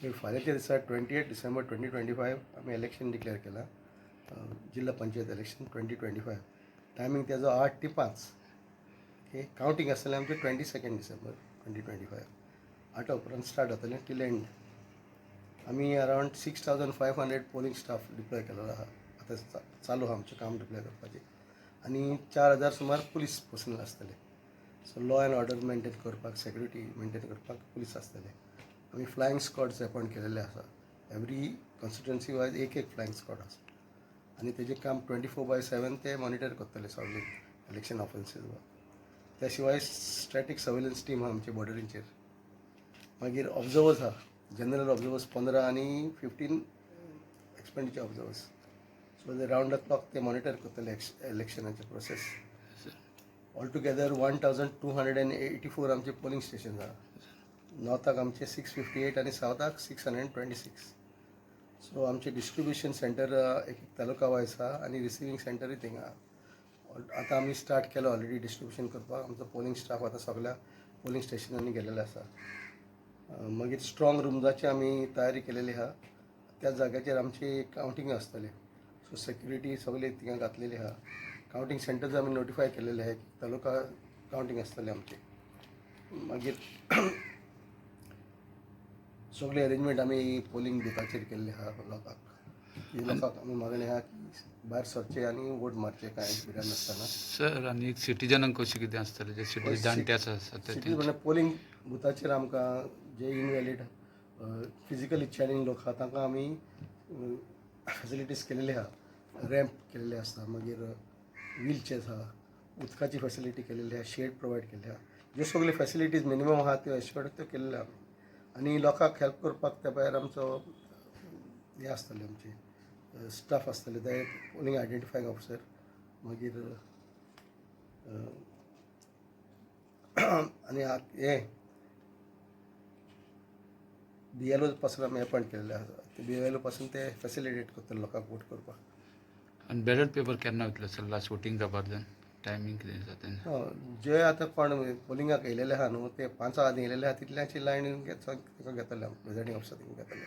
फाल्यांच्या दिसा 28 डिसेंबर 2025 आम्ही election declare केला. जिल्हा पंचायत इलेक्शन 2025. टायमींग त्याचो 8 ते 5. ओके, कावंटींग आसतलें आमचें 22 डिसेंबर 2025. 8 उपरांत स्टार्ट जातलें टील एंड. आमी अरावंड 6500 पोलिंग स्टाफ डिप्लॉय केलेलो आहा. आतां चालू आहा आमचें काम डिप्लॉय करपाचें. आनी 4000 सुमार पुलीस पर्सनल आसतले. So law end order maintain करपाक, सेक्युरिटी मेंटेन करपाक पुलीस आसतले. आमी फ्लायंग स्क्वॉड्स अपॉयंट केलेले आसा. एवरी कॉन्स्टिट्युएन्सी वायज एक फ्लायंग स्क्वॉड आसा. आनी तेजें काम 24/7 ते मॉनिटर करतले सगळे इलेक्शन ऑफिसर्स. त्या शिवाय स्टॅटीक सर्वेलन्स टीम आहा आमचे बॉर्डरींचेर. मागीर ऑब्जर्वर्स आहा. जनरल ऑब्जर्वर्स 15 आनी 15 एक्सपेंडिचर ऑब्जर्वर्स. सो ते रावंड द क्लॉक ते मॉनिटर करतले इलेक्शनाचे प्रोसेस. ऑल टुगेदर 1284 आमचे पोलिंग स्टेशन आहा. नॉर्थाक आमचे 658 आनी सावथाक 626. सो आमचे डिस्ट्रिब्युशन सेंटर एक तालुका वायज आहा आनी रिसिवींग सेंटरूय थिंगा आहा. आतां आमी स्टार्ट केलो ऑलरेडी डिस्ट्रिब्युशन करपाक. आमचो पोलिंग स्टाफ आतां सगळ्या पोलिंग स्टेशनांनी गेलेलो आसा. मागीर स्ट्रॉंग रूम्साची आमी तयारी केलेली आहा. त्या जाग्याचेर आमची कावंटींग आसतली. सो सेक्युरिटी सगळे थिंगा घातलेली आहा. कावंटींग सेंटर्स आमी नोटिफाय केलेले आहा. तालुका कावंटींग आसतलें आमचें. मागीर सगळे अरेंजमेंट आमी पोलिंग बुथाचेर केल्ले आहा लोकांक आमी मागणी आहा की भायर सरचे आनी वोट मारचे कांय भिरांत नासतना. सर आनी सिटिजनांक कशें कितें आसतलें जे सिटीजन जाणटे आसा सिटीज म्हणजे पोलिंग बुथाचेर आमकां जे इनवॅलीड फिजिकली चॅलेंज लोक आहा तांकां आमी फेसिलिटीज केलेली आहा. रॅम्प केलेले आसता. मागीर व्हीलचेअर्स आहा. उदकाची फेसिलिटी केलेली आहा. शेड प्रोवायड केल्ले आहा. ज्यो सगळ्यो फेसिलिटीज मिनिमम आहा त्यो एश्योर्ड त्यो केल्ल्यो आहा. आनी लोकांक हेल्प करपाक त्या भायर आमचो हें आसतलें आमचें स्टाफ आसतले ते पोलिंग आयडेंटिफायंग ऑफिसर. मागीर आनी हे BLO पासून आमी अपॉयंट केल्ले आसा. ते BLO पासून ते फेसिलिटेट करतले लोकांक वोट करपाक. आनी बॅलट पेपर केन्ना वयतलो सर लास्ट वोटींग जावपाक जाय टायमींग कितें जाता जे आतां कोण पोलिंगाक येयलेले आहा न्हू ते 5 आदी येयलेले आहा तितल्याची लायन घेतले प्रिजायडींग ऑफिसर घेतले.